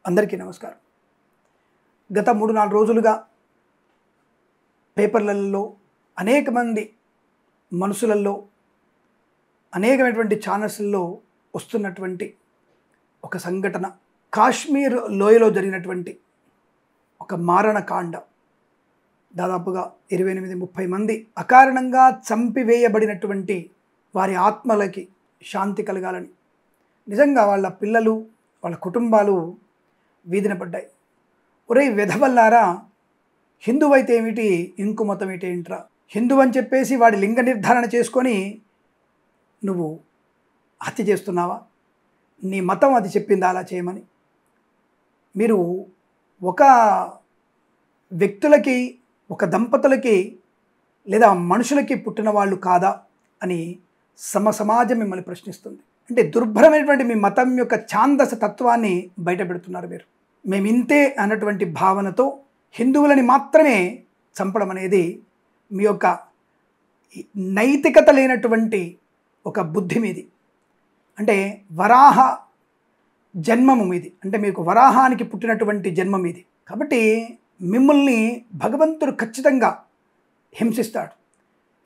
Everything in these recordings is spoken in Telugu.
అందరికీ నమస్కారం. గత 3-4 రోజులుగా పేపర్లలో అనేక మంది మనుషులలో అనేకమైనటువంటి ఛానల్స్లో వస్తున్నటువంటి ఒక సంఘటన, కాశ్మీర్ లోయలో జరిగినటువంటి ఒక మారణకాండ. దాదాపుగా 28-30 మంది అకారణంగా చంపివేయబడినటువంటి వారి ఆత్మలకి శాంతి కలగాలని నిజంగా వాళ్ళ పిల్లలు, వాళ్ళ కుటుంబాలు వీధిన పడ్డాయి. ఒరే వెధవల్లారా, హిందువైతే ఏమిటి, ఇంకు మతం ఏంట్రా, హిందువు అని చెప్పేసి వాడి లింగ నిర్ధారణ చేసుకొని నువ్వు హత్య చేస్తున్నావా? నీ మతం అది చెప్పిందా అలా చేయమని? మీరు ఒక వ్యక్తులకి, ఒక దంపతులకి లేదా మనుషులకి పుట్టిన వాళ్ళు కాదా అని సమాజం మిమ్మల్ని ప్రశ్నిస్తుంది. అంటే దుర్భరమైనటువంటి మీ మతం యొక్క ఛాందస తత్వాన్ని బయటపెడుతున్నారు మీరు. మేమింతే అన్నటువంటి భావనతో హిందువులని మాత్రమే చంపడం అనేది మీ యొక్క నైతికత లేనటువంటి ఒక బుద్ధి మీది. అంటే వరాహ జన్మము మీది, అంటే మీకు వరాహానికి పుట్టినటువంటి జన్మ మీది. కాబట్టి మిమ్మల్ని భగవంతుడు ఖచ్చితంగా హింసిస్తాడు.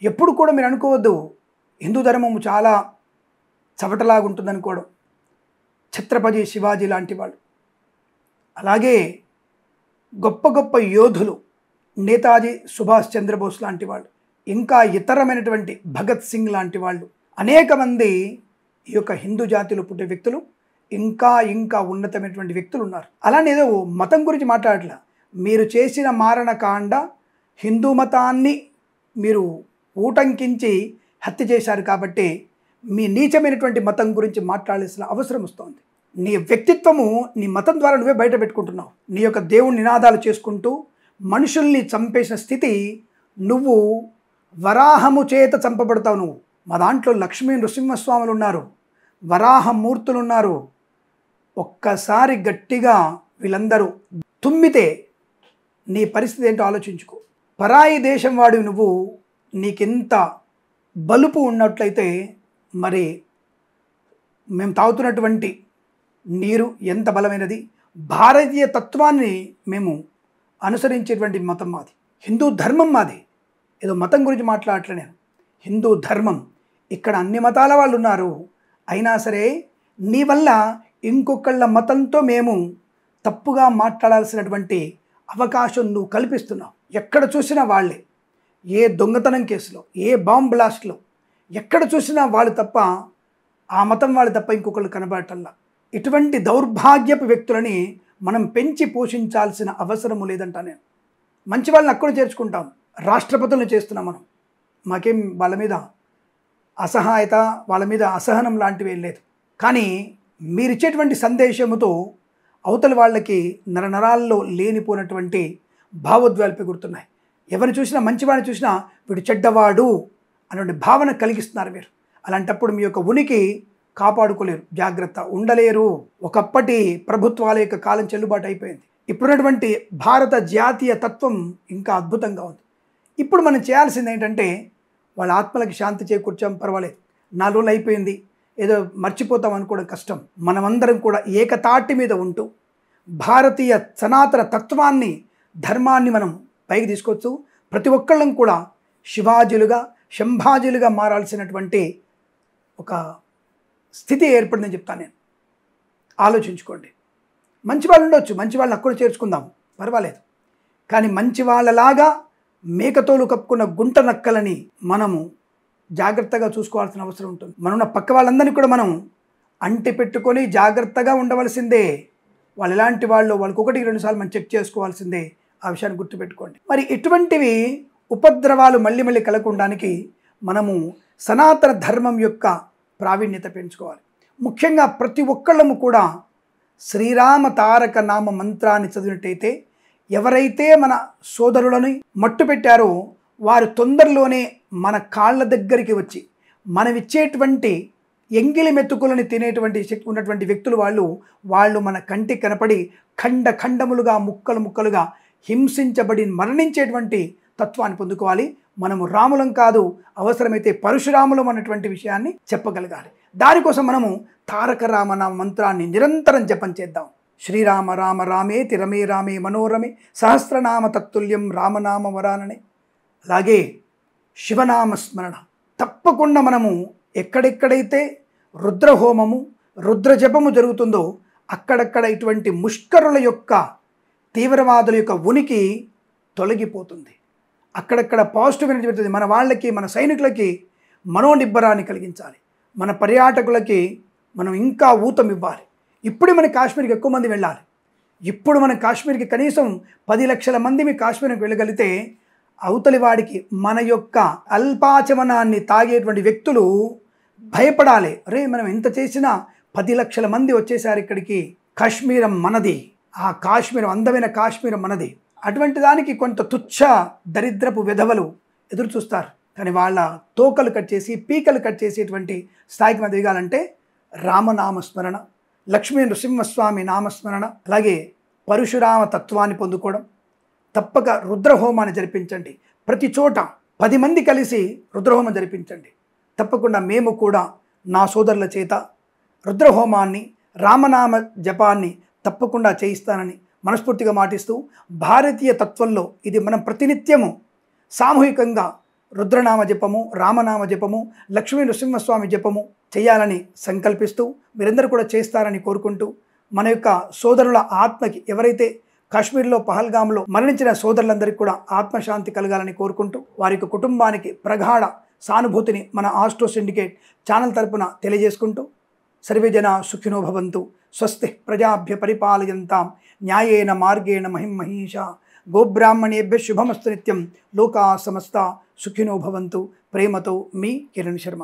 ఎప్పుడు కూడా మీరు అనుకోవద్దు హిందూ ధర్మము చాలా చవటలాగా ఉంటుంది అనుకోవడం. ఛత్రపతి శివాజీ లాంటి వాళ్ళు, అలాగే గొప్ప గొప్ప యోధులు నేతాజీ సుభాష్ చంద్రబోస్ లాంటి వాళ్ళు, ఇంకా ఇతరమైనటువంటి భగత్ సింగ్ లాంటి వాళ్ళు, అనేక మంది ఈ యొక్క హిందూ జాతిలో పుట్టే వ్యక్తులు ఇంకా ఉన్నతమైనటువంటి వ్యక్తులు ఉన్నారు. అలానే ఏదో మతం గురించి మాట్లాడట్లా. మీరు చేసిన మారణకాండ హిందూ మతాన్ని మీరు ఊటంకించి హత్య చేశారు కాబట్టి మీ నీచమైనటువంటి మతం గురించి మాట్లాడాల్సిన అవసరం వస్తుంది. నీ వ్యక్తిత్వము నీ మతం ద్వారా నువ్వే బయట పెట్టుకుంటున్నావు. నీ యొక్క దేవుని నినాదాలు చేసుకుంటూ మనుషుల్ని చంపేసిన స్థితి, నువ్వు వరాహము చేత చంపబడతావు. నువ్వు మా దాంట్లో లక్ష్మీ నృసింహస్వాములు ఉన్నారు, వరాహమూర్తులు ఉన్నారు. ఒక్కసారి గట్టిగా వీళ్ళందరూ తుమ్మితే నీ పరిస్థితి ఏంటో ఆలోచించుకో. పరాయి దేశం వాడివి నువ్వు. నీకెంత బలుపు ఉన్నట్లయితే మరి మేము తాగుతున్నటువంటి నీరు ఎంత బలమైనది. భారతీయ తత్వాన్ని మేము అనుసరించేటువంటి మతం మాది, హిందూ ధర్మం మాది. ఏదో మతం గురించి మాట్లాడట్లే నేను, హిందూ ధర్మం. ఇక్కడ అన్ని మతాల వాళ్ళు ఉన్నారు. అయినా సరే నీ వల్ల ఇంకొకళ్ళ మతంతో మేము తప్పుగా మాట్లాడాల్సినటువంటి అవకాశం నువ్వు కల్పిస్తున్నావు. ఎక్కడ చూసినా వాళ్ళే, ఏ దొంగతనం కేసులో, ఏ బాంబ్ బ్లాస్ట్లో, ఎక్కడ చూసినా వాళ్ళు తప్ప, ఆ మతం వాళ్ళు తప్ప ఇంకొకళ్ళు కనబడటల్లా. ఇటువంటి దౌర్భాగ్యపు వ్యక్తులని మనం పెంచి పోషించాల్సిన అవసరము లేదంట నేను. మంచి వాళ్ళని అక్కడ చేర్చుకుంటాం, రాష్ట్రపతులను చేస్తున్నాం మనం. మాకేం వాళ్ళ మీద అసహాయత, వాళ్ళ మీద అసహనం లాంటివి ఏం లేదు. కానీ మీరిచ్చేటువంటి సందేశముతో అవతల వాళ్ళకి నరనరాల్లో లేనిపోయినటువంటి భావోద్వేగాలు పెరుగుతున్నాయి. ఎవరిని చూసినా, మంచివాడిని చూసినా వీడు చెడ్డవాడు అనే భావన కలిగిస్తున్నారు మీరు. అలాంటప్పుడు మీ యొక్క ఉనికి కాపాడుకోలేరు, జాగ్రత్త, ఉండలేరు. ఒకప్పటి ప్రభుత్వాల యొక్క కాలం చెల్లుబాటు అయిపోయింది. ఇప్పుడున్నటువంటి భారత జాతీయ తత్వం ఇంకా అద్భుతంగా ఉంది. ఇప్పుడు మనం చేయాల్సింది ఏంటంటే, వాళ్ళ ఆత్మలకి శాంతి చేకూర్చాం, పర్వాలేదు, 4 రోజులు అయిపోయింది, ఏదో మర్చిపోతాం అనుకోవడం కష్టం. మనమందరం కూడా ఏకతాటి మీద ఉంటూ భారతీయ సనాతన తత్వాన్ని, ధర్మాన్ని మనం పైకి తీసుకోవచ్చు. ప్రతి ఒక్కళ్ళం కూడా శివాజీలుగా, శంభాజీలుగా మారాల్సినటువంటి ఒక స్థితి ఏర్పడిందని చెప్తాను నేను. ఆలోచించుకోండి. మంచి వాళ్ళు ఉండొచ్చు, మంచి వాళ్ళని అక్కడ చేర్చుకుందాం, పర్వాలేదు. కానీ మంచి వాళ్ళలాగా మేకతోలు కప్పుకున్న గుంట నక్కలని మనము జాగ్రత్తగా చూసుకోవాల్సిన అవసరం ఉంటుంది. మనన్న పక్క వాళ్ళందరినీ కూడా మనం అంటి పెట్టుకొని జాగ్రత్తగా ఉండవలసిందే. వాళ్ళు ఎలాంటి వాళ్ళు, వాళ్ళకి 1-2 సార్లు మనం చెక్ చేసుకోవాల్సిందే. ఆ విషయాన్ని గుర్తుపెట్టుకోండి. మరి ఇటువంటివి ఉపద్రవాలు మళ్ళీ కలగకుండానికి మనము సనాతన ధర్మం యొక్క ప్రావీణ్యత పెంచుకోవాలి. ముఖ్యంగా ప్రతి ఒక్కళ్ళము కూడా శ్రీరామ తారక నామ మంత్రాన్ని చదివినట్టయితే, ఎవరైతే మన సోదరులని మట్టు పెట్టారో వారు తొందరలోనే మన కాళ్ళ దగ్గరికి వచ్చి మనమిచ్చేటువంటి ఎంగిలి మెతుకులని తినేటువంటి శక్తి ఉన్నటువంటి వ్యక్తులు వాళ్ళు మన కంటికి కనపడి ఖండములుగా, ముక్కలుగా హింసించబడి మరణించేటువంటి తత్వాన్ని పొందుకోవాలి. మనము రాములం కాదు, అవసరమైతే పరశురాములం అన్నటువంటి విషయాన్ని చెప్పగలగాలి. దానికోసం మనము తారక రామనామ మంత్రాన్ని నిరంతరం జపం చేద్దాం. శ్రీరామ రామ రామేతి రమే రామే మనోరమే సహస్రనామ తత్తుల్యం రామనామ వరాననే. అలాగే శివనామ స్మరణ తప్పకుండా మనము ఎక్కడెక్కడైతే రుద్రహోమము రుద్రజపము జరుగుతుందో అక్కడక్కడ ఇటువంటి ముష్కరుల యొక్క తీవ్రవాదుల యొక్క ఉనికి తొలగిపోతుంది. అక్కడక్కడ పాజిటివ్ ఎనర్జీ పెడుతుంది. మన వాళ్ళకి మన సైనికులకి మనోనిబ్బరాన్ని కలిగించాలి. మన పర్యాటకులకి మనం ఇంకా ఊతం ఇవ్వాలి. ఇప్పుడు మన కాశ్మీర్కి ఎక్కువ మంది వెళ్ళాలి. ఇప్పుడు మనం కాశ్మీర్కి కనీసం 10 లక్షల మంది మీ కాశ్మీర్కి వెళ్ళగలిగితే అవతలి వాడికి మన యొక్క అల్పాచమనాన్ని తాగేటువంటి వ్యక్తులు భయపడాలి. అరే మనం ఎంత చేసినా 10 లక్షల మంది వచ్చేసారు ఇక్కడికి, కాశ్మీరం మనది, ఆ కాశ్మీరం అందమైన కాశ్మీరం మనది. అటువంటి దానికి కొంత తుచ్చ దరిద్రపు విధవలు ఎదురు చూస్తారు. కానీ వాళ్ళ తోకలు కట్ చేసి పీకలు కట్ చేసేటువంటి స్థాయికి మనం దిగాలంటే రామనామస్మరణ, లక్ష్మీ నృసింహస్వామి నామస్మరణ, అలాగే పరశురామ తత్వాన్ని పొందుకోవడం. తప్పక రుద్రహోమాన్ని జరిపించండి. ప్రతి చోట 10 మంది కలిసి రుద్రహోమం జరిపించండి. తప్పకుండా మేము కూడా నా సోదరుల చేత రుద్రహోమాన్ని రామనామ జపాన్ని తప్పకుండా చేయిస్తానని మనస్ఫూర్తిగా మాటిస్తూ, భారతీయ తత్వంలో ఇది మనం ప్రతినిత్యము సామూహికంగా రుద్రనామ జపము, రామనామ జపము, లక్ష్మీ నృసింహస్వామి జపము చేయాలని సంకల్పిస్తూ మీరందరూ కూడా చేస్తారని కోరుకుంటూ, మన యొక్క సోదరుల ఆత్మకి, ఎవరైతే కాశ్మీర్లో పహల్గామ్లో మరణించిన సోదరులందరికీ కూడా ఆత్మశాంతి కలగాలని కోరుకుంటూ, వారి యొక్క కుటుంబానికి ప్రగాఢ సానుభూతిని మన ఆస్ట్రో సిండికేట్ ఛానల్ తరపున తెలియజేసుకుంటూ, సర్వే జనా సుఖినో భవంతు, స్వస్తి ప్రజాభ్య పరిపాలయంతాం న్యాయేన మార్గేణ మహిం మహీషా, గోబ్రాహ్మణేభ్య శుభమస్తు నిత్యం, లోకా సమస్త సుఖినో భవంతు. ప్రేమతో మీ కిరణ్ శర్మ.